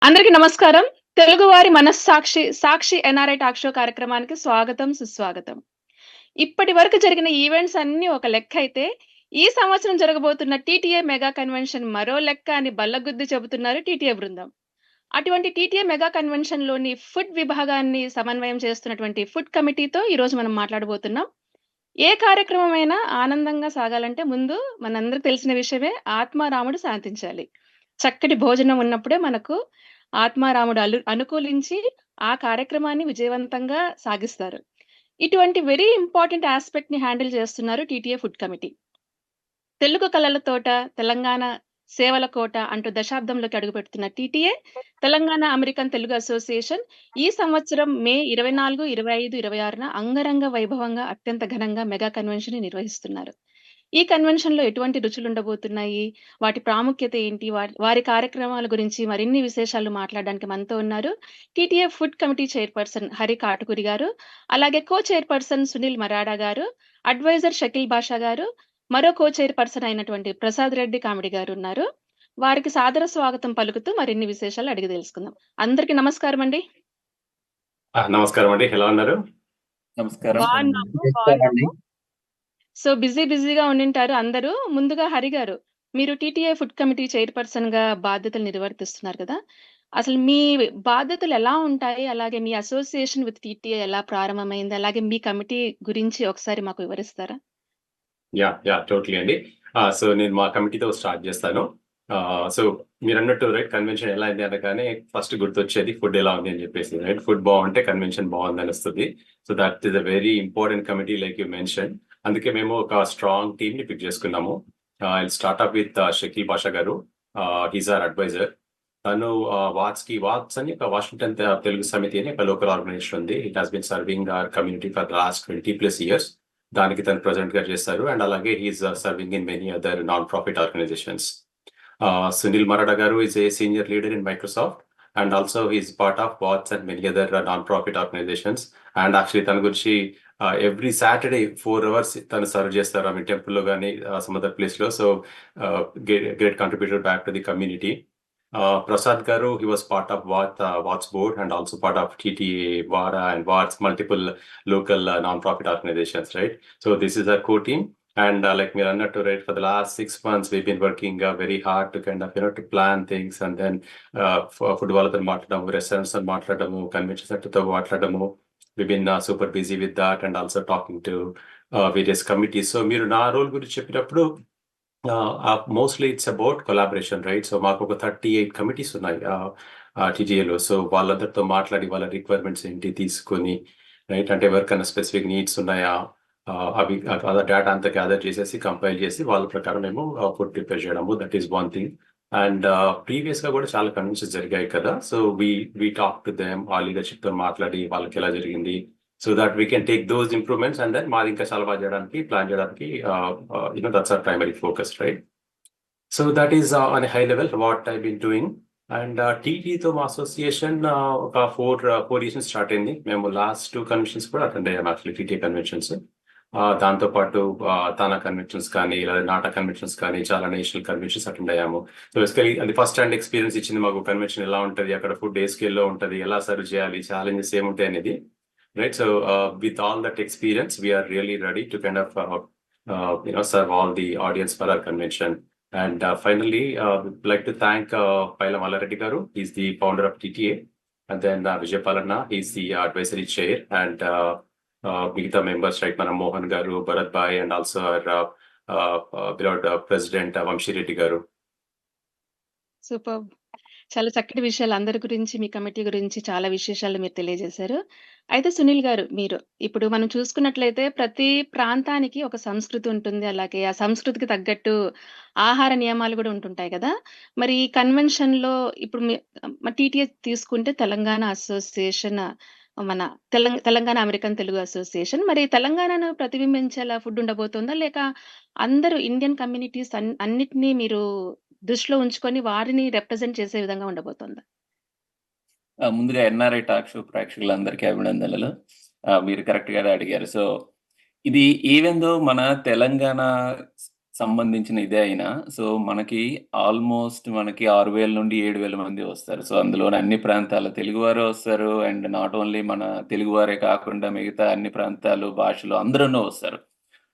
అందరికీ నమస్కారం. తెలుగువారి మనస్సాక్షి, సాక్షి ఎన్ఆర్ఐ టాక్ షో కార్యక్రమానికి స్వాగతం, సుస్వాగతం. ఇప్పటి వరకు జరిగిన ఈవెంట్స్ అన్నీ ఒక లెక్కైతే, ఈ సంవత్సరం జరగబోతున్న టీటీఏ మెగా కన్వెన్షన్ మరో లెక్క అని బల్లగుద్ది చెబుతున్నారు టీటీఏ బృందం. అటువంటి టీటీఏ మెగా కన్వెన్షన్‌లోని ఫుడ్ విభాగాన్ని సమన్వయం చేస్తున్నటువంటి ఫుడ్ కమిటీతో ఈరోజు మనం మాట్లాడబోతున్నాం. ఏ కార్యక్రమమైనా ఆనందంగా సాగాలంటే ముందు మనందరికి తెలిసిన విషయమే ఆత్మారాముడు శాంతించాలి. చక్కటి భోజనం ఉన్నప్పుడే మనకు ఆత్మారాముడు అనుకూలించి ఆ కార్యక్రమాన్ని విజయవంతంగా సాగిస్తారు. ఇటువంటి వెరీ ఇంపార్టెంట్ యాస్పెక్ట్‌ని హ్యాండిల్ చేస్తున్నారు టీటీఏ ఫుడ్ కమిటీ. తెలుగు కళల తోట, తెలంగాణ సేవల కోట అంటూ దశాబ్దంలోకి అడుగుపెడుతున్న TTA, Telangana American Telugu association ఈ సంవత్సరం మే 24, 25, 26న అంగరంగ వైభవంగా అత్యంత ఘనంగా మెగా కన్వెన్షన్‌ని నిర్వహిస్తున్నారు. ఈ కన్వెన్షన్‌లో ఎటువంటి రుచులుండబోతున్నాయి? వాటి ప్రాముఖ్యత ఏంటి? వారి కార్యక్రమాల గురించి మరిన్ని విశేషాలు మాట్లాడడానికి మనతో ఉన్నారు. TTA food committee chairperson Hari Katukuri గారు, అలాగే కో చైర్పర్సన్ సునీల్ మరాడా గారు, అడ్వైజర్ షకీల్ బాషా గారు, మరో కో చైర్పర్సన్ అయినటువంటి ప్రసాద్ రెడ్డి కామిడి గారున్నారు. వారికి సాదర స్వాగతం పలుకుతూ మరిన్ని విశేషాలు అడిగి తెలుసుకుందాం. అందరికీ నమస్కారమండి. నమస్కారం అండి. ఎలా ఉన్నారు? నమస్కారం. బాగున్నాము. సో బిజీగా ఉండింటారు అందరూ. ముందుగా హరి గారు, మీరు టీటీఏ ఫుడ్ కమిటీ చైర్పర్సన్‌గా బాధ్యతలు నిర్వర్తిస్తున్నారు కదా! అసలు మీ బాధ్యతలు ఎలా ఉంటాయి? అలాగే మీ అసోసియేషన్ విత్ టీటీఏ ఎలా ప్రారంభమైంది? అలాగే మీ కమిటీ గురించి ఒకసారి మాకు వివరిస్తారా? టోటలీ అండి. సో నేను మా కమిటీతో స్టార్ట్ చేస్తాను. సో మీరన్నట్టు రైట్, కన్వెన్షన్ ఎలా అయింది అనగానే ఫస్ట్ గుర్తొచ్చేది ఫుడ్ ఎలా ఉంది అని చెప్పేసి, రైట్. ఫుడ్ బాగుంటే కన్వెన్షన్ బాగుందని వస్తుంది. So that is a very important committee like you mention. అందుకే మేము ఒక స్ట్రాంగ్ టీమ్ ని పిక్ చేసుకున్నాము. I start up with Shakeel Basha garu. He's our advisor. తను వాట్స్ అని ఒక వాషింగ్టన్ తెలుగు సమితి అని ఒక లోకల్ ఆర్గనైజేషన్ ఉంది. It has been serving our community for last 20+ years. దానికి తను ప్రెజెంట్ గా చేస్తారు. అండ్ అలాగే he's serving in many other non profit organizations. Sunil మరాడా garu is a senior leader in Microsoft and also he's part of వాట్స్ and many other non profit organisations. And actually తన గురించి every Saturday 4 hours తను serve చేస్తారు. I mean temple లో కానీ some other place లో. So great contributor back to the community. Prasad Garu, he was part of Watts board and also part of TTA, WARA and Watts, multiple local non-profit organizations, right? So this is our core team. And like Miranda to right, for the last 6 months, we've been working very hard to kind of, to plan things. And then for football, restaurants and conventions, we've been super busy with that and also talking to various committees. So మీరు నా role గురించి చెప్పినప్పుడు mostly it's about collaboration, right. So మాకు ఒక 38 committees ఉన్నాయి టీటీఏలో. So వాళ్ళందరితో మాట్లాడి వాళ్ళ రిక్వైర్మెంట్స్ ఏంటి తీసుకొని, రైట్, అంటే ఎవరికైనా స్పెసిఫిక్ నీడ్స్ ఉన్నాయా, అవి డేటా అంతా గ్యాదర్ చేసేసి కంపైల్ చేసి వాళ్ళ ప్రకారం మేము ఫుడ్ ప్రిపేర్ చేయడము. That is one thing. And previous గా కూడా చాలా కన్వెన్షన్స్ జరిగాయి కదా. So we talk to them, ఆ లీడర్షిప్ తో మాట్లాడి వాళ్ళకి ఎలా జరిగింది, so that we can take those improvements and then మాది ఇంకా చాలా చేయడానికి ప్లాన్ చేయడానికి that's our primary focus, right? So that is on a high level what I've been doing. And TT తో మా అసోసియేషన్ ఒక 4 years స్టార్ట్ అయింది. మేము లాస్ట్ 2 కన్వెన్షన్స్ కూడా అటెండ్ అయ్యాము యాక్చువల్లీ, టీటీ కన్వెన్షన్స్. దాంతో పాటు తానా కన్వెన్షన్స్ కానీ లేదా నాటా కన్వెన్షన్స్ కానీ చాలా నేషనల్ కన్వెన్షన్స్ అటెండ్ అయ్యాము. సో బేసికలీ అది ఫస్ట్ హ్యాండ్ ఎక్స్పీరియన్స్ ఇచ్చింది మాకు. కన్వెన్షన్ ఎలా ఉంటుంది, అక్కడ ఫుడ్ ఏ స్కేల్లో ఉంటుంది, ఎలా సర్వ్ చేయాలి, ఛాలెంజెస్ ఏముంటాయి అనేది. Right, so with all that experience, we are really ready to kind of serve all the audience for our convention. And finally, we'd like to thank Paila Malareddy Garu. He's the founder of TTA, and then Vijay Palanna, he's the advisory chair, and Migita members like Mana Mohan Garu, Bharat Bhai, and also our beloved president Vamshi Reddy Garu. Super. చాలా చక్కటి విషయాలు అందరి గురించి, మీ committee గురించి చాలా విశేషాలు మీరు తెలియజేశారు. అయితే సునీల్ గారు, మీరు ఇప్పుడు మనం చూసుకున్నట్లయితే ప్రతి ప్రాంతానికి ఒక సంస్కృతి ఉంటుంది. అలాగే ఆ సంస్కృతికి తగ్గట్టు ఆహార నియమాలు కూడా ఉంటుంటాయి కదా! మరి ఈ కన్వెన్షన్‌లో ఇప్పుడు టీటీఏ తీసుకుంటే తెలంగాణ అసోసియేషన్, మన తెలంగాణ అమెరికన్ తెలుగు అసోసియేషన్. మరి తెలంగాణను ప్రతిబింబించేలా ఫుడ్ ఉండబోతుందా? లేక అందరూ ఇండియన్ కమ్యూనిటీస్ అన్నిటిని మీరు దృష్టిలో ఉంచుకొని వారిని రిప్రజెంట్ చేసే విధంగా ఉండబోతుందా? ముందుగా ఎన్ఆర్ఐ టాక్ షో ప్రేక్షకులందరికీ అభినందనలు. మీరు కరెక్ట్ గానే అడిగారు. సో ఇది ఈవెన్ దో మన తెలంగాణ సంబంధించిన ఇదే అయినా సో మనకి ఆల్మోస్ట్ మనకి 6,000 నుండి 7,000 మంది వస్తారు. సో అందులోని అన్ని ప్రాంతాల తెలుగువారు వస్తారు. అండ్ నాట్ ఓన్లీ మన తెలుగువారే కాకుండా మిగతా అన్ని ప్రాంతాలు, భాషలు అందరూను వస్తారు.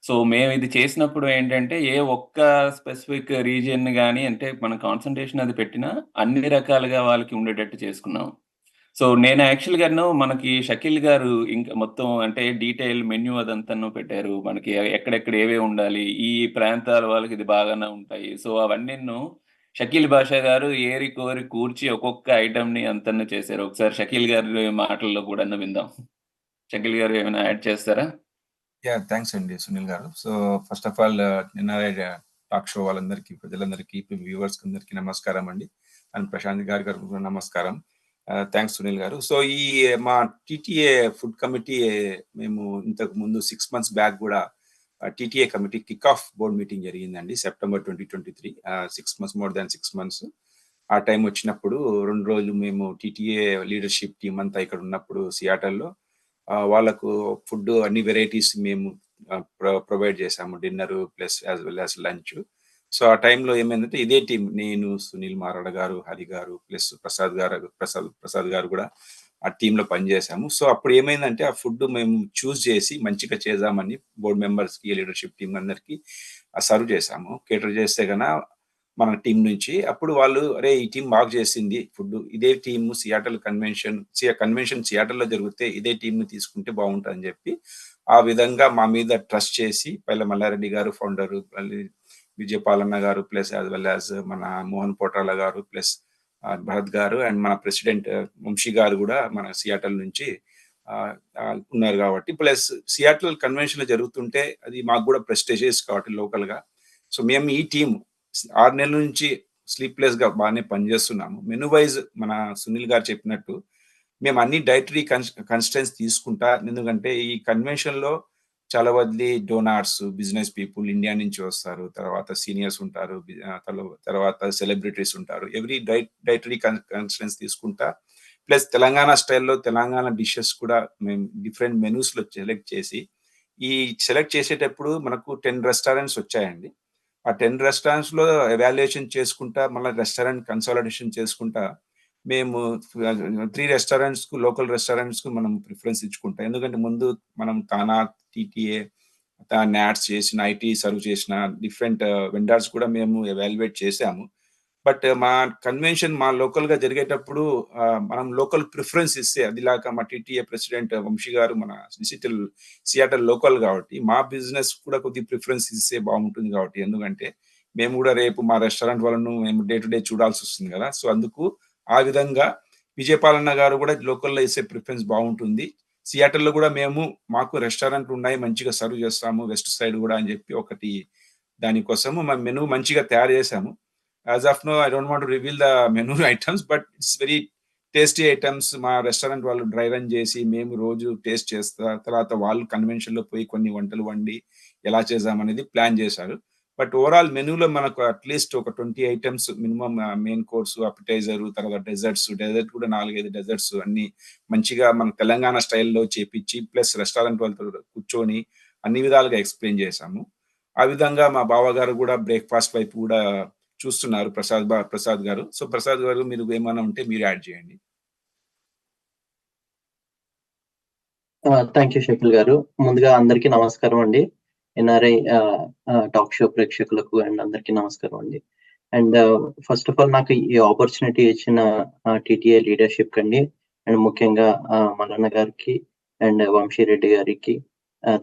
సో మేము ఇది చేసినప్పుడు ఏంటంటే ఏ ఒక్క స్పెసిఫిక్ రీజియన్ గాని అంటే మన కాన్సంట్రేషన్ అది పెట్టినా అన్ని రకాలుగా వాళ్ళకి ఉండేటట్టు చేసుకున్నాం. సో నేను యాక్చువల్‌గాను మనకి షకీల్ గారు ఇంకా మొత్తం అంటే డీటెయిల్ మెన్యూ అదంతాను పెట్టారు. మనకి ఎక్కడెక్కడ ఏవేవి ఉండాలి. ఈ ప్రాంతాల వాళ్ళకి ఇది బాగానే ఉంటాయి. సో అవన్నీను షకీల్ బాషా గారు ఏరి కోరి కూర్చి ఒక్కొక్క ఐటెమ్‌ని అంతను చేశారు. ఒకసారి షకీల్ గారి మాటల్లో కూడాను విందాం. షకీల్ గారు ఏమైనా యాడ్ చేస్తారా? థ్యాంక్స్ అండి సునీల్ గారు. So first of all NRI talk show వాళ్ళందరికీ, ప్రజలందరికీ, వ్యూవర్స్ అందరికీ నమస్కారం అండి. అండ్ ప్రశాంత్ గారి కూడా నమస్కారం. థ్యాంక్స్ సునీల్ గారు. సో ఈ మా టీటీఏ ఫుడ్ కమిటీ మేము ఇంతకు ముందు 6 months బ్యాక్ కూడా TTA committee kick off board meeting జరిగిందండి September 2023. 6 months, more than 6 months. ఆ టైం వచ్చినప్పుడు 2 రోజులు మేము టీటీఏ లీడర్షిప్ టీం అంతా ఇక్కడ ఉన్నప్పుడు సియాటల్లో వాళ్ళకు ఫుడ్ అన్ని వెరైటీస్ మేము ప్రొవైడ్ చేసాము, dinner plus as well as lunch. So ఆ టైంలో ఏమైందంటే ఇదే టీం, నేను, సునీల్ మారడ గారు, హరి గారు ప్లస్ ప్రసాద్ గారు కూడా ఆ టీంలో పనిచేసాము. సో అప్పుడు ఏమైందంటే ఆ ఫుడ్ మేము చూస్ చేసి మంచిగా చేద్దామని బోర్డు మెంబర్స్కి, లీడర్షిప్ టీం అందరికి సర్వ్ చేసాము. కేటర్ చేస్తే కన్నా మన టీం నుంచి అప్పుడు వాళ్ళు అరే ఈ టీం బాగా చేసింది ఫుడ్, ఇదే టీమ్ సియాటల్ కన్వెన్షన్ సియాటల్లో జరిగితే ఇదే టీంని తీసుకుంటే బాగుంటుంది అని చెప్పి ఆ విధంగా మా మీద ట్రస్ట్ చేసి పైల మల్లారెడ్డి గారు ఫౌండరు, విజయపాలన్న గారు ప్లస్ యాజ్ వెల్ యాజ్ మన మోహన్ పోట్రాల గారు ప్లస్ భరత్ గారు అండ్ మన ప్రెసిడెంట్ వంశీ గారు కూడా మన సియాటల్ నుంచి ఉన్నారు. కాబట్టి ప్లస్ సియాటల్ కన్వెన్షన్ జరుగుతుంటే అది మాకు కూడా ప్రెస్టీజియస్ కాబట్టి లోకల్ గా. సో మేము ఈ టీం 6 నెలల నుంచి స్లీప్లెస్ గా బాగానే పనిచేస్తున్నాము. మెనూ వైజ్ మన సునీల్ గారు చెప్పినట్టు మేము అన్ని డైటరీ కన్స్టెన్స్ తీసుకుంటా. ఎందుకంటే ఈ కన్వెన్షన్ లో చాలా మంది డోనార్స్, బిజినెస్ పీపుల్ ఇండియా నుంచి వస్తారు, తర్వాత సీనియర్స్ ఉంటారు, తర్వాత సెలబ్రిటీస్ ఉంటారు. ఎవ్రీ డైటరీ కన్స్టెన్స్ తీసుకుంటా. ప్లస్ తెలంగాణ స్టైల్లో తెలంగాణ డిషెస్ కూడా మేము డిఫరెంట్ మెనూస్ లో సెలెక్ట్ చేసి, ఈ సెలెక్ట్ చేసేటప్పుడు మనకు 10 restaurants వచ్చాయండి. ఆ 10 restaurants లో ఎవాల్యుయేషన్ చేసుకుంటా, మళ్ళీ రెస్టారెంట్ కన్సాలిడేషన్ చేసుకుంటా మేము 3 restaurants కు, లోకల్ రెస్టారెంట్స్ కు మనం ప్రిఫరెన్స్ ఇచ్చుకుంటాం. ఎందుకంటే ముందు మనం తానా, టీటీఏ, నాట్స్ చేసిన, ఐటీ సర్వ్ చేసిన డిఫరెంట్ వెండర్స్ కూడా మేము ఎవాల్యుయేట్ చేసాము. బట్ మా కన్వెన్షన్ మా లోకల్ గా జరిగేటప్పుడు మనం లోకల్ ప్రిఫరెన్స్ ఇస్తే, అదిలాగా మా టీటీఏ ప్రెసిడెంట్ వంశీ గారు మన సియాటల్ లోకల్ కాబట్టి మా బిజినెస్ కూడా కొద్ది ప్రిఫరెన్స్ ఇస్తే బాగుంటుంది కాబట్టి. ఎందుకంటే మేము కూడా రేపు మా రెస్టారెంట్ వాళ్ళను మేము డే టు డే చూడాల్సి వస్తుంది కదా. సో అందుకు ఆ విధంగా విజయపాలన్న గారు కూడా లోకల్లో ఇచ్చే ప్రిఫరెన్స్ బాగుంటుంది. సియాటల్లో కూడా మేము మాకు రెస్టారెంట్ ఉన్నాయి, మంచిగా సర్వ్ చేస్తాము వెస్ట్ సైడ్ కూడా అని చెప్పి ఒకటి దానికోసము మా మెనూ మంచిగా తయారు చేసాము. As of now I don't want to reveal the menu items, but it's very tasty items. మా రెస్టారెంట్ వాళ్ళు డ్రై రన్ చేసి మేము రోజు టేస్ట్ చేస్తా, తర్వాత వాళ్ళు కన్వెన్షన్ లో పోయి కొన్ని వంటలు వండి ఎలా చేద్దామనేది ప్లాన్ చేశారు. బట్ ఓవరాల్ మెనూలో మనకు అట్లీస్ట్ ఒక 20 items minimum, main course, appetiser, తర్వాత డెజర్ట్ కూడా 4-5 డెజర్ట్స్ అన్ని మంచిగా మన తెలంగాణ స్టైల్లో చేపించి ప్లస్ రెస్టారెంట్ వాళ్ళతో కూర్చొని అన్ని విధాలుగా ఎక్స్ప్లెయిన్ చేశాము. ఆ విధంగా మా బావగారు కూడా బ్రేక్ఫాస్ట్ వైపు కూడా చూస్తున్నారు, ప్రసాద్ గారు. సో ప్రసాద్ గారు మీరు ఏమైనా ఉంటే మీరు యాడ్ చేయండి. థ్యాంక్ యూ షకీల్ గారు. ముందుగా అందరికీ నమస్కారం అండి. ఎన్ఆర్ఐ టాక్ షో ప్రేక్షకులకు అండ్ అందరికీ నమస్కారం అండి. అండ్ ఫస్ట్ ఆఫ్ ఆల్ నాకు ఈ ఆపర్చునిటీ ఇచ్చిన టీటీఏ లీడర్షిప్ కండి, అండ్ ముఖ్యంగా మల్లన్న గారికి అండ్ వంశీ రెడ్డి గారికి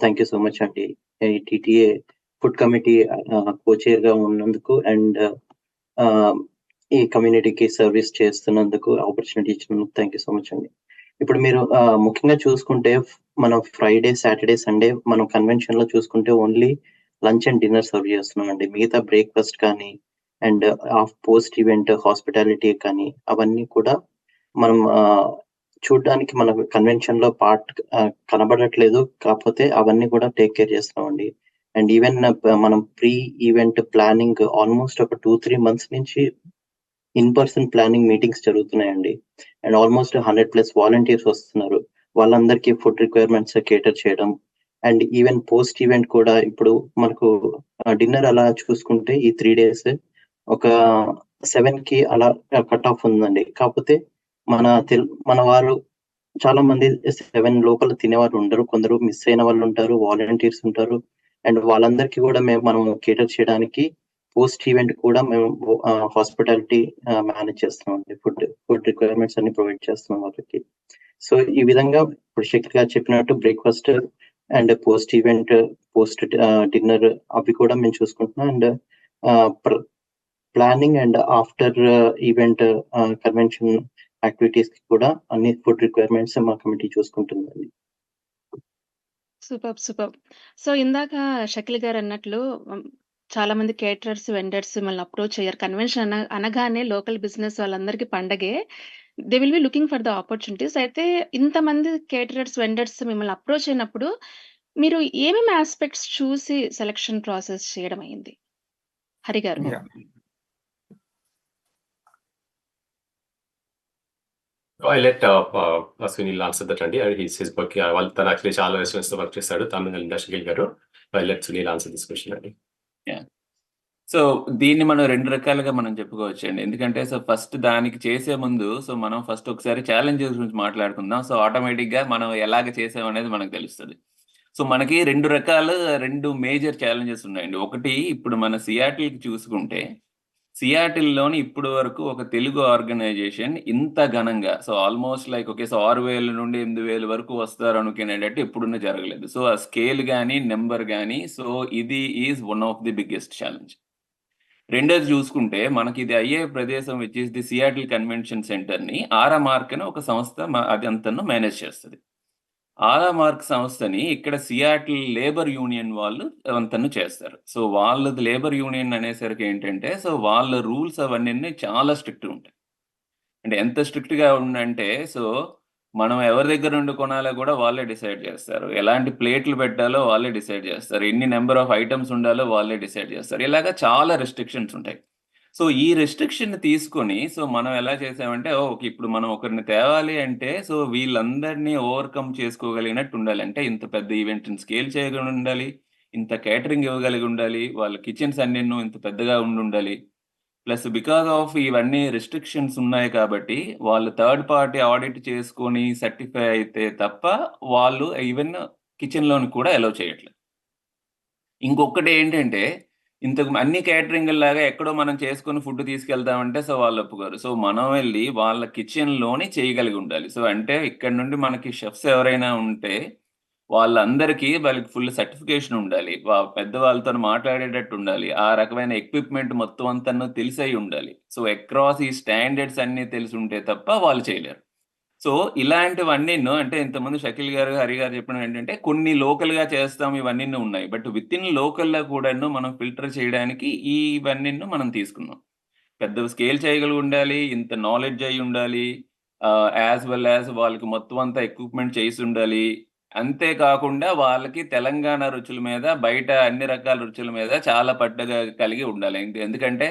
థ్యాంక్ యూ సో మచ్ అండి. ఈ టీటీఏ ఫుడ్ కమిటీ కోచైర్ గా ఉన్నందుకు అండ్ ఈ కమ్యూనిటీకి సర్వీస్ చేస్తున్నందుకు, ఆపర్చునిటీ ఇచ్చినందుకు థ్యాంక్ యూ సో మచ్ అండి. ఇప్పుడు మీరు ముఖ్యంగా చూసుకుంటే మనం ఫ్రైడే, సాటర్డే, సండే మనం కన్వెన్షన్ లో చూసుకుంటే only lunch and dinner serve చేస్తున్నాం అండి. మిగతా బ్రేక్ఫాస్ట్ కానీ అండ్ పోస్ట్ ఈవెంట్ హాస్పిటాలిటీ కానీ అవన్నీ కూడా మనం చూడడానికి మన కన్వెన్షన్ లో పార్ట్ కనబడట్లేదు, కాకపోతే అవన్నీ కూడా టేక్ కేర్ చేస్తున్నాం అండి. అండ్ ఈవెన్ మనం ప్రీ ఈవెంట్ ప్లానింగ్ ఆల్మోస్ట్ ఒక 2-3 months నుంచి ఇన్ పర్సన్ ప్లానింగ్ మీటింగ్స్ జరుగుతున్నాయండి. అండ్ ఆల్మోస్ట్ 100+ వాలంటీర్స్ వస్తున్నారు. వాళ్ళందరికీ ఫుడ్ రిక్వైర్మెంట్స్ కేటర్ చేయడం అండ్ ఈవెన్ పోస్ట్ ఈవెంట్ కూడా ఇప్పుడు మనకు డిన్నర్ అలా చూసుకుంటే ఈ 3 days ఒక 7 కి అలా కట్ ఆఫ్ ఉందండి. కాకపోతే మన వారు చాలా మంది 7 లోపల తినేవారు ఉండరు. కొందరు మిస్ అయిన వాళ్ళు ఉంటారు, వాలంటీర్స్ ఉంటారు. అండ్ వాళ్ళందరికీ కూడా మనం కేటర్ చేయడానికి పోస్ట్ ఈవెంట్ కూడా మేము హాస్పిటాలిటీ మేనేజ్ చేస్తున్నామండి. ఫుడ్ రిక్వైర్మెంట్స్ అన్ని ప్రొవైడ్ చేస్తున్నాం వాళ్ళకి. సో ఈ విధంగా ఇప్పుడు శేఖర్ గారు చెప్పినట్టు breakfast and post event, post dinner అవి కూడా మేము చూసుకుంటున్నాం. And planning and after event convention activities కి కూడా అన్ని ఫుడ్ రిక్వైర్మెంట్స్ మా కమిటీ చూసుకుంటుందండి. సూపర్. సో ఇందాక షకీల్ గారు అన్నట్లు చాలా మంది కేటరర్స్, వెండర్స్ మిమ్మల్ని అప్రోచ్ అయ్యారు. కన్వెన్షన్ అనగానే లోకల్ బిజినెస్ వాళ్ళందరికీ పండగే. They will be looking for the opportunities. అయితే ఇంతమంది కేటరర్స్, వెండర్స్ మిమ్మల్ని అప్రోచ్ అయినప్పుడు మీరు ఏమేమి ఆస్పెక్ట్స్ చూసి సెలక్షన్ ప్రాసెస్ చేయడం అయింది? హరి గారు. Yeah. I let Sunil answer that అండి. His work, వాళ్ళు తను యాక్చువల్లీ చాలా రెస్టారెంట్స్ తో వర్క్ చేస్తాడు, తమిళ ఇండస్ట్రియల్ గారు. I let Sunil answer this question అండి. సో దీన్ని మనం 2 రకాలుగా మనం చెప్పుకోవచ్చండి. ఎందుకంటే సో ఫస్ట్ దానికి చేసే ముందు సో మనం ఫస్ట్ ఒకసారి ఛాలెంజెస్ గురించి మాట్లాడుకుందాం. సో ఆటోమేటిక్గా మనం ఎలాగ చేసాం అనేది మనకు తెలుస్తుంది. సో మనకి 2 మేజర్ ఛాలెంజెస్ ఉన్నాయండి. ఒకటి ఇప్పుడు మన సియాటిల్కి చూసుకుంటే, సియాటిల్లోని ఇప్పుడు వరకు ఒక తెలుగు ఆర్గనైజేషన్ ఇంత ఘనంగా so almost like okay so 6,000 నుండి 8,000 వరకు వస్తారు అనుకునేటట్టు ఎప్పుడున్న జరగలేదు. సో ఆ స్కేల్ కానీ నెంబర్ కానీ సో ఇది is one of the biggest challenge. రెండోది చూసుకుంటే మనకి ఇది అయ్యే ప్రదేశం వచ్చేసి ది సియాటిల్ కన్వెన్షన్ సెంటర్ని ఆర్ఎంఆర్క్ అని ఒక సంస్థ అది అంతను మేనేజ్ చేస్తుంది. ఆర్ఎంఆర్క్ సంస్థని ఇక్కడ సియాటిల్ లేబర్ యూనియన్ వాళ్ళు అంతను చేస్తారు. సో వాళ్ళది లేబర్ యూనియన్ అనేసరికి ఏంటంటే సో వాళ్ళ రూల్స్ అవన్నీ చాలా స్ట్రిక్ట్ ఉంటాయి. అంటే ఎంత స్ట్రిక్ట్గా ఉందంటే సో మనం ఎవరి దగ్గర నుండి కొనాలో కూడా వాళ్ళే డిసైడ్ చేస్తారు. ఎలాంటి ప్లేట్లు పెట్టాలో వాళ్ళే డిసైడ్ చేస్తారు. ఎన్ని నెంబర్ ఆఫ్ ఐటమ్స్ ఉండాలో వాళ్ళే డిసైడ్ చేస్తారు. ఇలాగా చాలా రెస్ట్రిక్షన్స్ ఉంటాయి. సో ఈ రెస్ట్రిక్షన్ తీసుకొని సో మనం ఎలా చేసామంటే ఓకే ఇప్పుడు మనం ఒకరిని తేవాలి అంటే సో వీళ్ళందరినీ ఓవర్కమ్ చేసుకోగలిగినట్టు ఉండాలి. అంటే ఇంత పెద్ద ఈవెంట్ని స్కేల్ చేయగలిగి ఉండాలి, ఇంత కేటరింగ్ ఇవ్వగలిగి ఉండాలి, వాళ్ళ కిచెన్స్ అన్ని ఇంత పెద్దగా ఉండాలి. ప్లస్ బికాస్ ఆఫ్ ఇవన్నీ రెస్ట్రిక్షన్స్ ఉన్నాయి కాబట్టి వాళ్ళు థర్డ్ పార్టీ ఆడిట్ చేసుకొని సర్టిఫై అయితే తప్ప వాళ్ళు ఈవెన్ కిచెన్లోని కూడా అలౌ చేయట్లేదు. ఇంకొకటి ఏంటంటే ఇంతకు అన్ని కేటరింగ్ లాగా ఎక్కడో మనం చేసుకొని ఫుడ్ తీసుకెళ్తామంటే సో వాళ్ళు ఒప్పుకోరు. సో మనం వెళ్ళి వాళ్ళ కిచెన్లోని చేయగలిగి ఉండాలి. సో అంటే ఇక్కడ నుండి మనకి షెఫ్స్ ఎవరైనా ఉంటే వాళ్ళందరికీ వాళ్ళకి ఫుల్ సర్టిఫికేషన్ ఉండాలి, పెద్దవాళ్ళతో మాట్లాడేటట్టు ఉండాలి, ఆ రకమైన ఎక్విప్మెంట్ మొత్తం అంతా తెలిసై ఉండాలి. సో అక్రాస్ ఈ స్టాండర్డ్స్ అన్నీ తెలిసి ఉంటే తప్ప వాళ్ళు చేయలేరు. సో ఇలాంటివన్నీ అంటే ఇంతకుముందు షకీల్ గారు, హరి గారు చెప్పిన ఏంటంటే కొన్ని లోకల్గా చేస్తాం ఇవన్నీ ఉన్నాయి. బట్ విత్ ఇన్ లోకల్లో కూడా మనం ఫిల్టర్ చేయడానికి ఇవన్నీ మనం తీసుకున్నాం. పెద్ద స్కేల్ చేయగలిగి ఉండాలి, ఇంత నాలెడ్జ్ అయి ఉండాలి, యాజ్ వెల్ యాజ్ వాళ్ళకి మొత్తం అంతా ఎక్విప్మెంట్ చేసి ఉండాలి. అంతేకాకుండా వాళ్ళకి తెలంగాణ రుచుల మీద బయట అన్ని రకాల రుచుల మీద చాలా పట్టుగా కలిగి ఉండాలి. ఎందుకంటే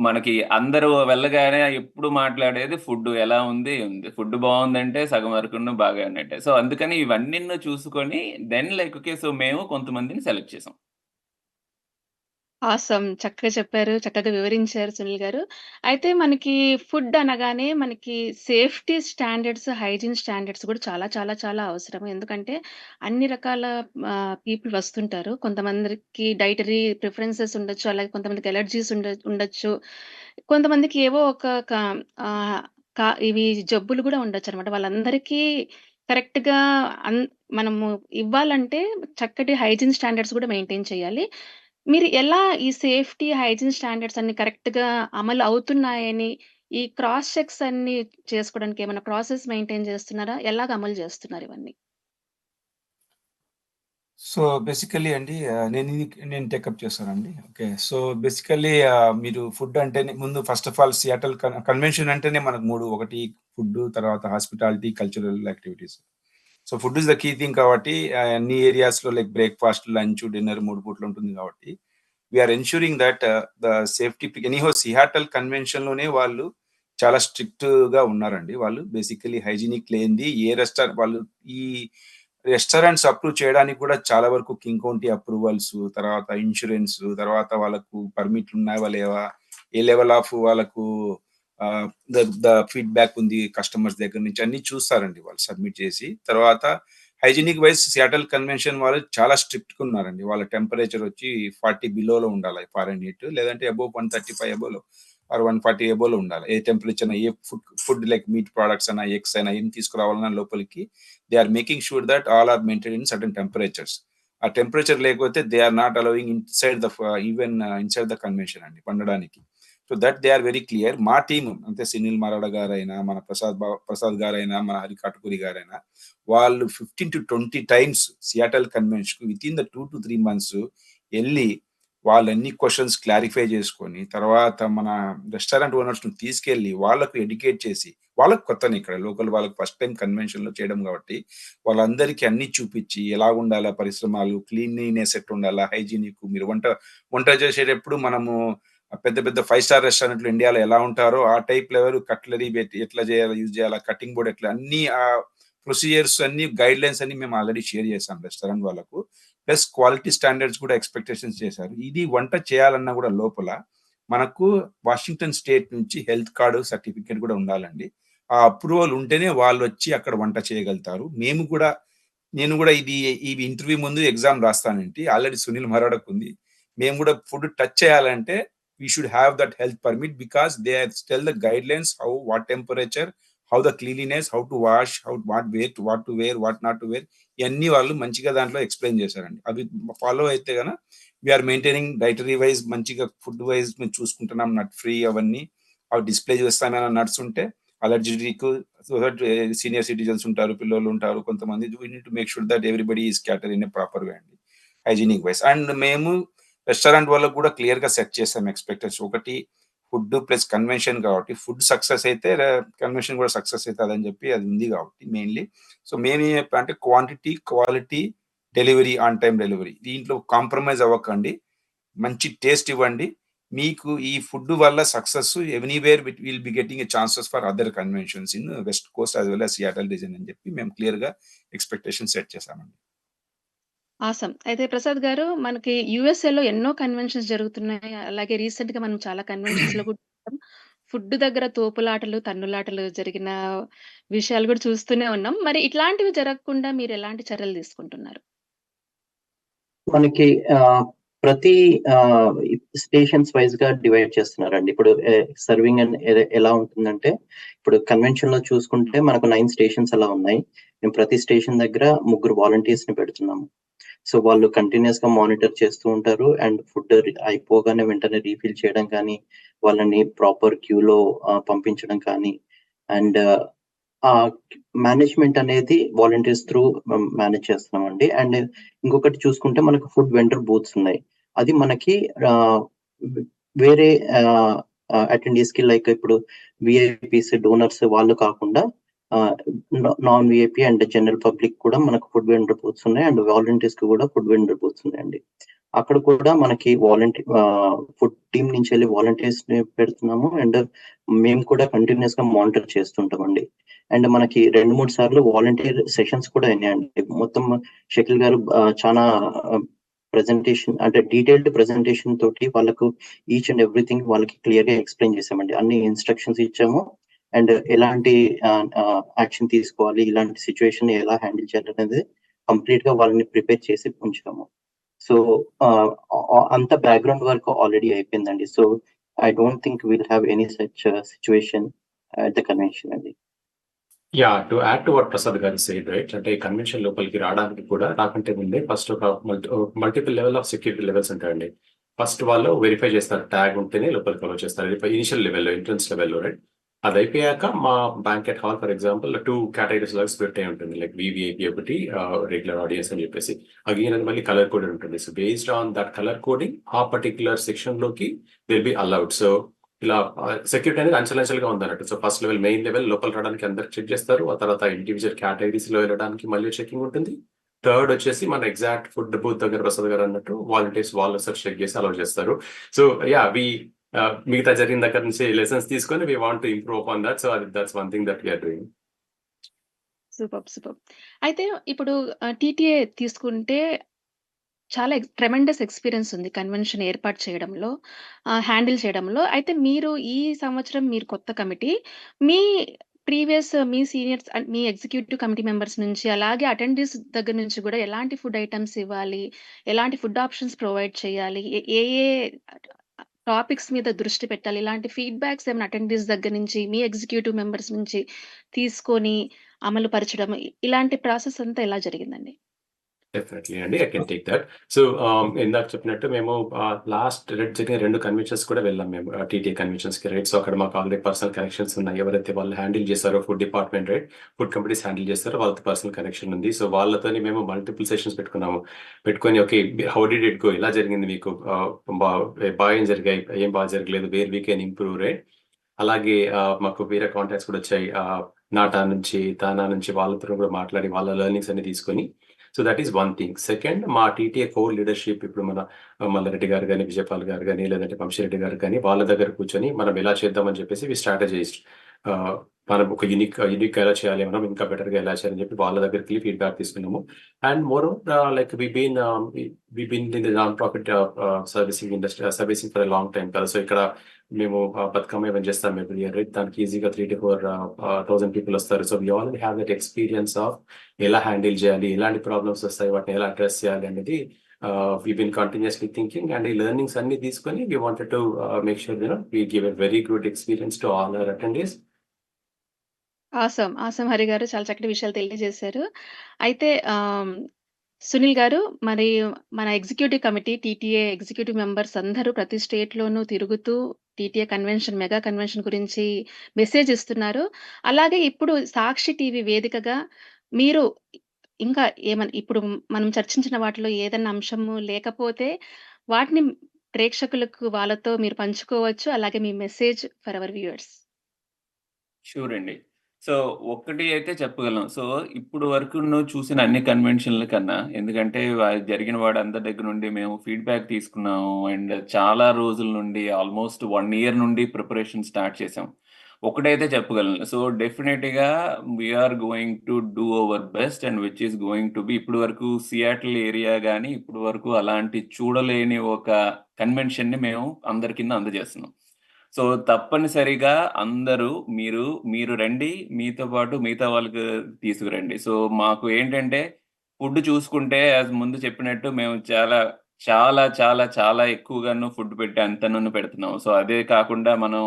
మనకి అందరూ వెళ్ళగానే ఎప్పుడు మాట్లాడేది ఫుడ్ ఎలా ఉంది, ఫుడ్ బాగుందంటే సగం వరకు బాగా ఉన్నట్టే. సో అందుకని ఇవన్నీ చూసుకొని దెన్ లైక్ ఓకే సో మేము కొంతమందిని సెలెక్ట్ చేసాం. ఆసమ్. చక్కగా చెప్పారు. చక్కగా వివరించారు సునీల్ గారు. అయితే మనకి ఫుడ్ అనగానే మనకి సేఫ్టీ స్టాండర్డ్స్, హైజీన్ స్టాండర్డ్స్ కూడా చాలా అవసరం. ఎందుకంటే అన్ని రకాల పీపుల్ వస్తుంటారు. కొంతమందికి డైటరీ ప్రిఫరెన్సెస్ ఉండొచ్చు. అలాగే కొంతమందికి అలెర్జీస్ ఉండొచ్చు. కొంతమందికి ఏవో ఒక ఇవి జబ్బులు కూడా ఉండొచ్చనమాట. వాళ్ళందరికీ కరెక్ట్‌గా మనము ఇవ్వాలంటే చక్కటి హైజీన్ స్టాండర్డ్స్ కూడా మెయింటైన్ చేయాలి. మీరు ఎలా ఈ సేఫ్టీ, హైజీన్ స్టాండర్డ్స్ అన్ని కరెక్ట్‌గా అమలు అవుతున్నాయని ఈ క్రాస్ చెక్స్ అన్ని చేసుకోవడానికి ఏమైనా ప్రాసెస్ మెయింటైన్ చేస్తున్నారా? ఎలాగ అమలు చేస్తున్నారు ఇవన్నీ? సో బేసికల్లీ అండి నేను టేకప్ చేస్తానండి. ఓకే. సో బేసికల్లీ మీరు ఫుడ్ అంటేనే ముందు first of all Seattle convention అంటేనే మనకు 3 ఒకటి ఫుడ్, తర్వాత hospitality, cultural activities. So food is the key thing కాబట్టి అన్ని ఏరియాస్లో లైక్ బ్రేక్ఫాస్ట్, లంచ్, డిన్నర్ 3 పూట్లు ఉంటుంది కాబట్టి we're ensuring that the safety anyhow Seattle కన్వెన్షన్లోనే వాళ్ళు చాలా స్ట్రిక్ట్గా ఉన్నారండి. వాళ్ళు బేసికలీ హైజీనిక్ లేనిది ఏ రెస్టారెంట్ వాళ్ళు ఈ రెస్టారెంట్స్ అప్రూవ్ చేయడానికి కూడా చాలా వరకు కింగ్ కౌంటీ అప్రూవల్స్, తర్వాత ఇన్సూరెన్స్, తర్వాత వాళ్ళకు పర్మిట్లు ఉన్నాయా లేవా, ఏ లెవెల్ ఆఫ్ వాళ్ళకు ద ఫీడ్బ్యాక్ ఉంది కస్టమర్స్ దగ్గర నుంచి అన్ని చూస్తారండి వాళ్ళు సబ్మిట్ చేసి. తర్వాత హైజీనిక్ వైజ్ సియాటల్ కన్వెన్షన్ వాళ్ళు చాలా స్ట్రిక్ట్ గా ఉన్నారండి. వాళ్ళ టెంపరేచర్ వచ్చి 40 బిలోలో ఉండాలి ఫారెన్హీట్, లేదంటే అబోవ్ 135 అబోలో ఆర్ 140 అబోలో ఉండాలి. A temperature a food like meat products అయినా ఎగ్స్ అయినా ఏం తీసుకురావాలన్నా లోపలికి they are making sure that all are maintain in certain temperatures. ఆ టెంపరేచర్ లేకపోతే they are not allowing inside the even inside the convention అండి పండడానికి. So that they are very clear. మా టీమ్ అంటే సునీల్ మరాడ గారైనా, మన ప్రసాద్ గారైనా, మన హరి కాటుకూరి గారైనా వాళ్ళు 15 to 20 times Seattle convention with in the 2 to 3 months వెళ్ళి వాళ్ళన్ని క్వశ్చన్స్ క్లారిఫై చేసుకొని, తర్వాత మన రెస్టారెంట్ ఓనర్స్ ను తీసుకెళ్లి వాళ్ళకు ఎడ్యుకేట్ చేసి, వాళ్ళకు కొత్తని ఇక్కడ లోకల్ వాళ్ళకి ఫస్ట్ టైం కన్వెన్షన్ లో చేయడం కాబట్టి వాళ్ళందరికీ అన్ని చూపించి ఎలా ఉండాలా పరిశ్రమలు, క్లీన్లీనెస్ ఎట్లా ఉండాలా, హైజీనిక్, మీరు వంట చేసేటప్పుడు మనము పెద్ద పెద్ద 5 స్టార్ రెస్టారెంట్లు ఇండియాలో ఎలా ఉంటారో ఆ టైప్ లెవెల్ కట్లరీ ఎట్లా చేయాలి, యూజ్ చేయాలా, కటింగ్ బోర్డ్ ఎట్లా, అన్ని ఆ ప్రొసీజర్స్ అన్ని గైడ్ లైన్స్ అన్ని మేము ఆల్రెడీ షేర్ చేసాం రెస్టారెంట్ వాళ్ళకు. ప్లస్ క్వాలిటీ స్టాండర్డ్స్ కూడా ఎక్స్పెక్టేషన్స్ చేశారు. ఇది వంట చేయాలన్నా కూడా లోపల మనకు వాషింగ్టన్ స్టేట్ నుంచి హెల్త్ కార్డు సర్టిఫికేట్ కూడా ఉండాలండి. ఆ అప్రూవల్ ఉంటేనే వాళ్ళు వచ్చి అక్కడ వంట చేయగలుగుతారు. నేను కూడా ఈ ఇంటర్వ్యూ ముందు ఎగ్జామ్ రాస్తానంటే ఆల్రెడీ సునీల్ మరాడకు ఉంది. మేము కూడా ఫుడ్ టచ్ చేయాలంటే we should have that health permit because they tell the guidelines how, what temperature, how the cleanliness, how to wash, what to wear, what not to wear, ఇవన్నీ వాళ్ళు మంచిగా దాంట్లో explain చేశారండి. అవి ఫాలో అయితే గన we are maintaining dietary wise మంచిగా food wise మేము చూసుకుంటున్నాం. నట్ ఫ్రీ అవన్నీ అవి డిస్ప్లే చేస్తాం. ఏమైనా నట్స్ ఉంటే allergic, so that senior citizens ఉంటారు, పిల్లలు ఉంటారు కొంతమంది, we need to make sure that everybody is cater in a proper way అండి, హైజీనిక్ వైజ్. అండ్ మేము రెస్టారెంట్ వాళ్ళకు కూడా క్లియర్ గా సెట్ చేసాం ఎక్స్పెక్టేషన్. ఒకటి ఫుడ్ ప్లస్ కన్వెన్షన్ కాబట్టి ఫుడ్ సక్సెస్ అయితే కన్వెన్షన్ కూడా సక్సెస్ అవుతుంది అని చెప్పి అది ఉంది కాబట్టి మెయిన్లీ. సో మేము ఏం చెప్పాలంటే quantity, quality, delivery, on time delivery, దీంట్లో కాంప్రమైజ్ అవ్వకండి, మంచి టేస్ట్ ఇవ్వండి. మీకు ఈ ఫుడ్ వల్ల success anywhere will be getting a chances for other conventions in west Coast as well as Seattle reason అని చెప్పి మేము క్లియర్ గా ఎక్స్పెక్టేషన్ సెట్ చేసామండి. ఆసమ్. అయితే ప్రసాద్ గారు, మనకి యూఎస్ఏలో ఎన్నో కన్వెన్షన్స్ జరుగుతున్నాయి. అలాగే రీసెంట్‌గా మనం చాలా కన్వెన్షన్స్‌లో కూడా చూసాం. ఫుడ్ దగ్గర తోపులాటలు, తన్నులాటలు జరిగిన విషయాలు కూడా చూస్తూనే ఉన్నాం. మరి ఇట్లాంటివి జరగకుండా మీరు ఎలాంటి చర్యలు తీసుకుంటున్నారు? మనకి ప్రతి స్టేషన్స్ వైజ్ గా డివైడ్ చేస్తున్నారండి. ఇప్పుడు సర్వింగ్ ఎలా ఉంటుందంటే, ఇప్పుడు కన్వెన్షన్ లో చూసుకుంటే మనకు 9 స్టేషన్స్ అలా ఉన్నాయి. మేము ప్రతి స్టేషన్ దగ్గర 3 వాలంటీర్స్ ని పెడుతున్నాము. సో వాళ్ళు కంటిన్యూస్ గా మానిటర్ చేస్తూ ఉంటారు. అండ్ ఫుడ్ అయిపోగానే వెంటనే రీఫిల్ చేయడం కానీ, వాళ్ళని ప్రాపర్ క్యూలో పంపించడం కానీ, అండ్ ఆ మేనేజ్మెంట్ అనేది వాలంటీర్స్ త్రూ మేనేజ్ చేస్తున్నామండి. అండ్ ఇంకొకటి చూసుకుంటే మనకు ఫుడ్ వెండర్ బూత్స్ ఉన్నాయి. అది మనకి వేరే అటెండీస్ కి లైక్ ఇప్పుడు విఐపీస్, డోనర్స్ వాళ్ళు కాకుండా non VIP and general public కూడా మనకు ఫుడ్ వెండర్ బూత్స్ ఉన్నాయి. అండ్ వాలంటీర్స్ కి కూడా ఫుడ్ వెండర్ బూత్స్ ఉన్నాయండి. అక్కడ కూడా మనకి ఫుడ్ టీమ్ నుంచి వెళ్ళి వాలంటీర్స్ ని పెడుతున్నాము. అండ్ మేము కూడా కంటిన్యూస్ గా మానిటర్ చేస్తుంటామండి. అండ్ మనకి 2-3 సార్లు వాలంటీర్ సెషన్స్ కూడా అయినాయండి. మొత్తం షకీల్ గారు చాలా ప్రెజెంటేషన్ అంటే డీటెయిల్డ్ ప్రెజెంటేషన్ తోటి వాళ్ళకు ఈచ్ అండ్ ఎవ్రీథింగ్ వాళ్ళకి క్లియర్ గా ఎక్స్ప్లెయిన్ చేసామండి. అన్ని ఇన్స్ట్రక్షన్స్ ఇచ్చాము. అండ్ ఎలాంటి యాక్షన్ తీసుకోవాలి, ఇలాంటి సిచ్యువేషన్ ఎలా హ్యాండిల్ చేయాలి అనేది కంప్లీట్ గా వాళ్ళని ప్రిపేర్ చేసి ఉంచాము. సో అంత బ్యాక్గ్రౌండ్ వర్క్ ఆల్రెడీ అయిపోయిందండి. So I don't think will have any such situation at the convention అండి. Yeah, to add to what Prasad garu said, right, అంటే కన్వెన్షన్ లోపలికి రావడానికి కూడా రాకంటే ముందే ఫస్ట్ ఒక multiple level of security levels ఉంటాయండి. ఫస్ట్ వాళ్ళు వెరిఫై చేస్తారు, ట్యాగ్ ఉంటేనే లోపలికి అలో చేస్తారు. ఇనిషియల్ లెవెల్లో, ఎంట్రన్స్ లెవెల్లో, రైట్. అది అయిపోయాక మా banquet hall for example 2 categories లాగా స్ప్లిట్ అయి ఉంటుంది. లైక్ వివిఐపి ఒకటి, రెగ్యులర్ ఆడియన్స్ అని చెప్పేసి. అగైన్ అది మళ్ళీ కలర్ కోడ్ ఉంటుంది. So based on that colour coding ఆ పర్టికులర్ సెక్షన్ లోకి విల్ బి అలౌడ్. సో ఇలా సెక్యూరిటీ అనేది అంచెలంచెలుగా ఉందన్నట్టు. So first level, main level లోపల రావడానికి అందరు చెక్ చేస్తారు. ఆ తర్వాత ఇండివిజువల్ కేటగిరీస్ లో వెళ్ళడానికి మళ్ళీ చెకింగ్ ఉంటుంది. థర్డ్ వచ్చేసి మన ఎగ్జాక్ట్ ఫుడ్ బూత్ దగ్గర ప్రసాద్ గారు అన్నట్టు వాలంటీర్స్ వాళ్ళు చెక్ చేసి అలౌ చేస్తారు. సో యా, మిగతా జరిగిన దగ్గర నుంచి లెసన్స్ తీసుకొని we want to improve on that. So that's one thing that we're doing. Super. అయితే ఇప్పుడు టీటీఏ తీసుకుంటే చాలా ట్రెమెండస్ ఎక్స్‌పీరియన్స్ ఉంది కన్వెన్షన్ ఏర్పాటు చేయడంలో, హ్యాండిల్ చేయడంలో. అయితే మీరు ఈ సంవత్సరం మీరు కొత్త కమిటీ, మీ మీ సీనియర్స్ మీ ఎగ్జిక్యూటివ్ కమిటీ మెంబర్స్ నుంచి, అలాగే అటెండీస్ దగ్గర నుంచి గూడా ఎలాంటి ఫుడ్ ఐటెమ్స్ ఇవ్వాలి? ఎలాంటి ఫుడ్ ఆప్షన్స్ ప్రొవైడ్ చేయాలి? ఏ ఏ టాపిక్స్ మీద దృష్టి పెట్టాలి? ఇలాంటి ఫీడ్‌బ్యాక్స్ ఏమైనా అటెండీస్ దగ్గర నుంచి, మీ ఎగ్జిక్యూటివ్ మెంబర్స్ నుంచి తీసుకొని అమలు పరచడం ఇలాంటి ప్రాసెస్ అంతా ఎలా జరిగిందండి? డెఫినెట్లీ అండి. I can take that. So, ఇందాక చెప్పినట్టు మేము లాస్ట్ జరిగిన 2 కన్వెన్షన్స్ కూడా వెళ్ళాం మేము టీటీఏ కన్వెన్షన్స్‌కి రైట్. సో, అక్కడ మాకు ఆల్రెడీ పర్సనల్ కనెక్షన్స్ ఉన్నాయి. ఎవరైతే వాళ్ళు హ్యాండిల్ చేశారో food department right, food companies handle చేస్తారో వాళ్ళతో పర్సనల్ కనెక్షన్ ఉంది. సో, వాళ్ళతోని మేము మల్టిపుల్ సెషన్స్ పెట్టుకున్నాము. పెట్టుకొని okay, how did it go? ఎలా జరిగింది మీకు? బాగా ఏం జరిగాయి? ఏం బాగా జరగలేదు? Where we can improve right. అలాగే మాకు వేరే కాంటాక్ట్స్ కూడా వచ్చాయి. నాటా నుంచి, తానా నుంచి వాళ్ళతో కూడా మాట్లాడి వాళ్ళ లెర్నింగ్స్ అన్ని తీసుకొని, so that is one thing. Second, మా టీటీఏ కోర్ లీడర్షిప్ ఇప్పుడు మన మల్లారెడ్డి గారు కానీ, విజయపాల్ గారు కానీ, లేదంటే వంశీరెడ్డి గారు కానీ వాళ్ళ దగ్గర కూర్చొని మనం ఎలా చేద్దామని చెప్పేసి స్ట్రాటజైజ్డ్. మనం ఒక యూనిక్ ఎలా చేయాలి, మనం ఇంకా బెటర్గా ఎలా చేయాలని చెప్పి వాళ్ళ దగ్గరికి వెళ్ళి ఫీడ్బ్యాక్ తీసుకున్నాము. And more like we been in the non profit servicing industry servicing for long time కదా. సో ఇక్కడ మేము బతుకమ్మ ఈవెంట్ చేస్తాం ఎవ్రీ ఇయర్ రైట్. దానికి ఈజీగా 3 to 4,000 పీపుల్ వస్తారు. So we already have that experience of ఎలా హ్యాండిల్ చేయాలి, ఎలాంటి ప్రాబ్లమ్స్ వస్తాయి, వాటిని ఎలా అడ్రస్ చేయాలి అనేది we been continuously thinking. And ఈ లెర్నింగ్స్ అన్ని తీసుకొని we wanted to make sure we give a very good experience to all our attendees. Awesome Hari గారు చాలా చక్కటి విషయాలు తెలియజేశారు. అయితే సునీల్ గారు, మరి మన executive committee TTA executive members అందరూ ప్రతి స్టేట్‌లోనూ తిరుగుతూ టీటీఏ కన్వెన్షన్, మెగా కన్వెన్షన్ గురించి మెసేజ్ ఇస్తున్నారు. అలాగే ఇప్పుడు సాక్షి టీవీ వేదికగా మీరు ఇంకా ఇప్పుడు మనం చర్చించిన వాటిలో ఏదన్నా అంశము లేకపోతే వాటిని ప్రేక్షకులకు వాళ్ళతో మీరు పంచుకోవచ్చు. అలాగే మీ message for our viewers. Sure అండి. సో, ఒక్కటి అయితే చెప్పగలం. సో, ఇప్పుడు వరకు నువ్వు చూసిన అన్ని కన్వెన్షన్‌ల కన్నా, ఎందుకంటే జరిగిన వాడందరి దగ్గర నుండి మేము ఫీడ్‌బ్యాక్ తీసుకున్నాము. అండ్ చాలా రోజుల నుండి ఆల్మోస్ట్ 1 ఇయర్ నుండి ప్రిపరేషన్ స్టార్ట్ చేసాం. ఒకటైతే చెప్పగలను. సో, డెఫినిట్‌గా we are going to do our best and which is going to be ఇప్పటి వరకు సియాటిల్ ఏరియా గాని, ఇప్పటి వరకు అలాంటి చూడలేని ఒక కన్వెన్షన్‌ని మేము అందరి కింద అందజేస్తున్నాం. సో, తప్పనిసరిగా అందరూ మీరు రండి. మీతో పాటు మిగతా వాళ్ళకి తీసుకురండి. సో, మాకు ఏంటంటే ఫుడ్ చూసుకుంటే ముందు చెప్పినట్టు మేము చాలా ఎక్కువగాను ఫుడ్ పెట్టి అంతనను పెడుతున్నాం. సో, అదే కాకుండా మనం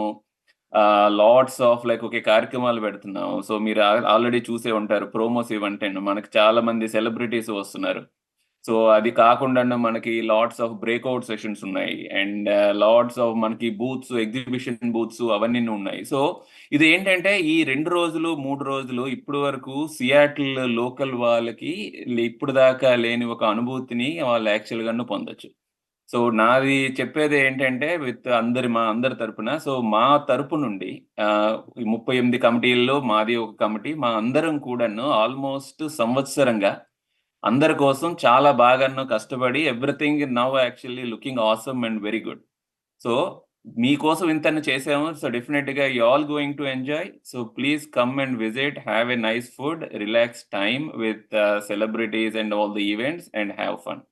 లాట్స్ ఆఫ్ లైక్ ఓకే కార్యక్రమాలు పెడుతున్నాం. సో, మీరు ఆల్రెడీ చూసే ఉంటారు. ప్రోమోస్ ఈవెంట్ అండ్ మనకి చాలా మంది సెలబ్రిటీస్ వస్తున్నారు. సో, అది కాకుండాను మనకి లాట్స్ ఆఫ్ బ్రేక్‌ఔట్ సెషన్స్ ఉన్నాయి. అండ్ లాట్స్ ఆఫ్ మనకి బూత్స్, ఎగ్జిబిషన్ బూత్స్ అవన్నీ ఉన్నాయి. సో, ఇదేంటంటే ఈ 2 రోజులు, 3 రోజులు ఇప్పటి వరకు సియాటిల్ లోకల్ వాళ్ళకి ఇప్పుడు దాకా లేని ఒక అనుభూతిని వాళ్ళు యాక్చువల్‌గాను పొందొచ్చు. సో, నాది చెప్పేది ఏంటంటే మా అందరి తరపున సో, మా తరపు నుండి ఈ 38 కమిటీల్లో మాది ఒక కమిటీ. మా అందరం కూడాను ఆల్మోస్ట్ సంవత్సరంగా అందరి కోసం చాలా బాగాను కష్టపడి everything now actually looking awesome and very good. So, మీకోసం ఇంతన్ని చేసాము. సో, డెఫినిట్‌గా you all going to enjoy. So, please come and visit, have a nice food, relax time with celebrities and all the events and have fun.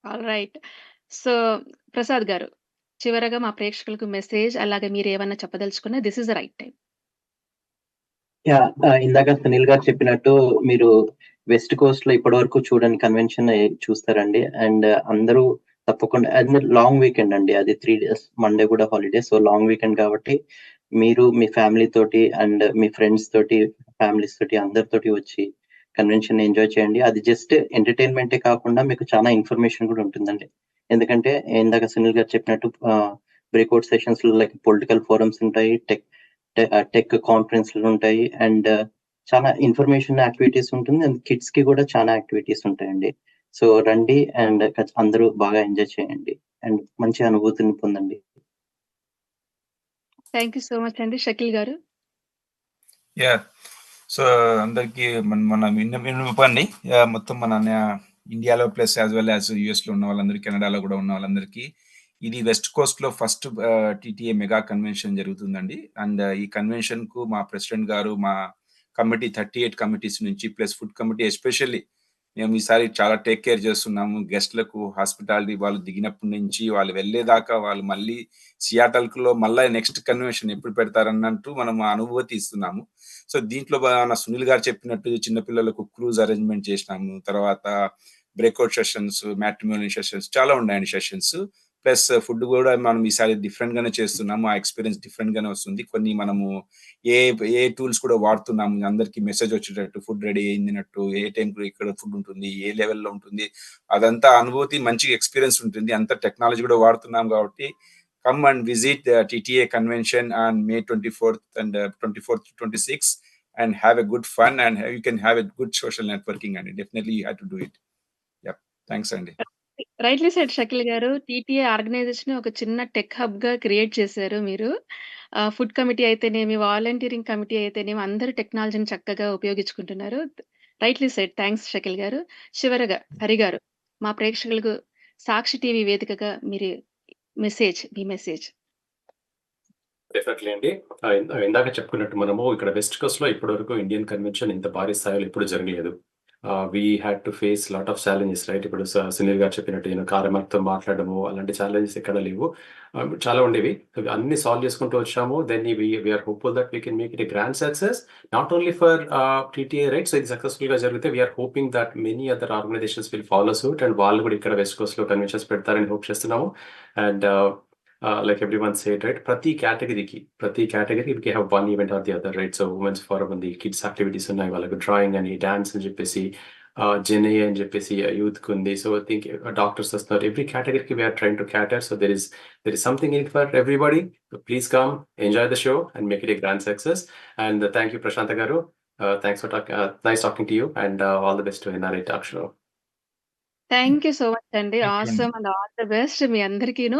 Alright. So, Prasad గారు, చివరగా మా ప్రేక్షకులకు message, అలాగే మీరేమన్నా చెప్పదలుచుకున్నా this is the right time. ఇందాక సునీల్ గారు చెప్పినట్టు మీరు వెస్ట్ కోస్ట్ లో ఇప్పటివరకు చూడని కన్వెన్షన్ చూస్తారండి. అండ్ అందరూ తప్పకుండా అది లాంగ్ వీకెండ్ అండి. అది 3 days, మండే కూడా హాలిడే. సో లాంగ్ వీకెండ్ కాబట్టి మీరు మీ ఫ్యామిలీ తోటి అండ్ మీ ఫ్రెండ్స్ తోటి, ఫ్యామిలీస్ తోటి అందరితోటి వచ్చి కన్వెన్షన్ ఎంజాయ్ చేయండి. అది జస్ట్ ఎంటర్టైన్మెంటే కాకుండా మీకు చాలా ఇన్ఫర్మేషన్ కూడా ఉంటుందండి. ఎందుకంటే ఇందాక సునీల్ గారు చెప్పినట్టు బ్రేక్అవుట్ సెషన్స్ లో లైక్ పొలిటికల్ ఫోరమ్స్ ఉంటాయి, టెక్ కాన్ఫరెన్స్లు ఉంటాయి, అండ్ చాలా ఇన్ఫర్మేషన్ యాక్టివిటీస్ ఉంటుంది. అండ్ కిడ్స్ కి కూడా చాలా యాక్టివిటీస్ ఉంటాయండి. సో రండి అండ్ అందరూ బాగా ఎంజాయ్ చేయండి అండ్ మంచి అనుభూతిని పొందండి. థ్యాంక్ యూ సో మచ్ అండి. షకీల్ గారు. సో అందరికి మన విన్నపండి. మొత్తం మన ఇండియాలో plus as well as US లో ఉన్న వాళ్ళందరికీ, కెనడాలో కూడా ఉన్న వాళ్ళందరికీ ఇది వెస్ట్ కోస్ట్ లో ఫస్ట్ టీటీఏ మెగా కన్వెన్షన్ జరుగుతుందండి. అండ్ ఈ కన్వెన్షన్ కు మా ప్రెసిడెంట్ గారు, మా కమిటీ 38 కమిటీస్ నుంచి ప్లస్ ఫుడ్ కమిటీ ఎస్పెషల్లీ మేము ఈసారి చాలా టేక్ కేర్ చేస్తున్నాము. గెస్ట్‌లకు హాస్పిటాలిటీ వాళ్ళు దిగినప్పటి నుంచి వాళ్ళు వెళ్ళేదాకా వాళ్ళు మళ్ళీ సియాటల్‌లో మళ్ళా నెక్స్ట్ కన్వెన్షన్ ఎప్పుడు పెడతారన్నట్టు మనం అనుభూతి ఇస్తున్నాము. సో, దీంట్లో మన సునీల్ గారు చెప్పినట్టు చిన్న పిల్లలకు క్రూజ్ అరేంజ్‌మెంట్ చేసినాము. తర్వాత బ్రేక్‌ఔట్ సెషన్స్, మ్యాట్రిమోనియల్ సెషన్స్ చాలా ఉన్నాయండి సెషన్స్. ప్లస్ ఫుడ్ కూడా మనం ఈసారి డిఫరెంట్ గానే చేస్తున్నాము. ఆ ఎక్స్‌పీరియన్స్ డిఫరెంట్ గానే వస్తుంది. కొన్ని మనము ఏ ఏ టూల్స్ కూడా వాడుతున్నాము. అందరికి మెసేజ్ వచ్చేటట్టు ఫుడ్ రెడీ అయిందినట్టు, ఏ టైంకి ఇక్కడ ఫుడ్ ఉంటుంది, ఏ లెవెల్‌లో ఉంటుంది. అదంతా అనుభూతి మంచి ఎక్స్‌పీరియన్స్ ఉంటుంది. అంత టెక్నాలజీ కూడా వాడుతున్నాం కాబట్టి come and visit the TTA convention on May 24th and 24th to 26th and have a good fun and you can have a good social networking and definitely you have to do it. Yep. Thanks, Andy. Rightly said Shakeel garu. TTA organisation ఒక చిన్న tech హబ్‌గా create చేశారు మీరు. Food committee అయితేనేమి, volunteering committee అయితేనేమి అందరూ టెక్నాలజీని చక్కగా ఉపయోగించుకుంటున్నారు. Rightly said. థాంక్స్ షకీల్ గారు. చివరగా హరి గారు, మా ప్రేక్షకులకు సాక్షి టీవీ వేదికగా మీరు మీ మెసేజ్. డెఫినెట్లీ అండి. ఇందాక చెప్పుకున్నట్టు మనము ఇక్కడ వెస్ట్ కోస్ట్‌లో ఇప్పటివరకు ఇండియన్ కన్వెన్షన్ ఇంత భారీ స్థాయిలో ఎప్పుడు జరగలేదు. We had to face lot of challenges right. ఇప్పుడు సునీల్ గారు చెప్పినట్టు కార్యమర్తో మాట్లాడము అలాంటి ఛాలెంజెస్ ఎక్కడ లేవు. చాలా ఉండేవి. అన్ని సాల్వ్ చేసుకుంటూ వచ్చాము. Then we're hopeful that we can make it a grand success not only for TTA right. So ఇది సక్సెస్ఫుల్గా జరిగితే we're hoping that many other organisations will follow suit and వాళ్ళు కూడా ఇక్కడ వెస్ట్ కోస్ట్లో కన్వెన్షన్స్ పెడతారని హోప్ చేస్తున్నాము. And like everyone said, right? ప్రతి కేటగిరీకి we have one event or the other, right? So women's forum ఉంది, kids activities ఉన్నాయి, వాళ్ళకి డ్రాయింగ్ అని, డాన్స్ అని చెప్పేసి, జెన్ఏ అని చెప్పేసి యూత్ కు ఉంది. సో ఐ థింక్ డాక్టర్స్ వస్తున్నారు. ఎవ్రీ కేటగిరీకి we're trying to cater. So there is something in it for everybody. So please come, enjoy the show and make it a grand success. And thank you Prashanta garu. Thanks for nice talking to you and all the best to NRI Talk Show. Thank you so much అండి. Thank you, awesome and all the best మీ అందరికీను.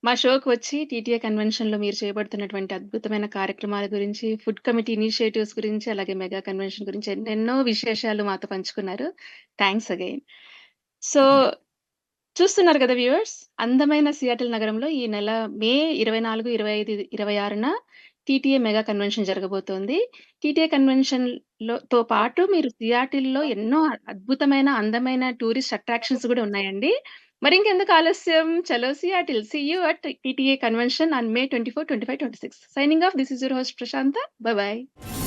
మా షోకి వచ్చి TTA కన్వెన్షన్‌లో మీరు చేపడుతున్నటువంటి అద్భుతమైన కార్యక్రమాల గురించి, ఫుడ్ కమిటీ ఇనిషియేటివ్స్ గురించి, అలాగే మెగా కన్వెన్షన్ గురించి ఎన్నెన్నో విశేషాలు మాతో పంచుకున్నారు. Thanks again. సో చూస్తున్నారు కదా వ్యూవర్స్, అందమైన సియాటిల్ నగరంలో ఈ నెల మే 24, 25, 26న టీటీఏ మెగా కన్వెన్షన్ జరగబోతోంది. టీటీఏ తో పాటు మీరు సియాటిల్‌లో ఎన్నో అద్భుతమైన, అందమైన టూరిస్ట్ అట్రాక్షన్స్ కూడా ఉన్నాయండి. మరి ఇంకెందుకు ఆలస్యం, చలో Seattle. See you at TTA convention on May 24, 25, 26. Signing off, this is your host Prashanta. Bye bye.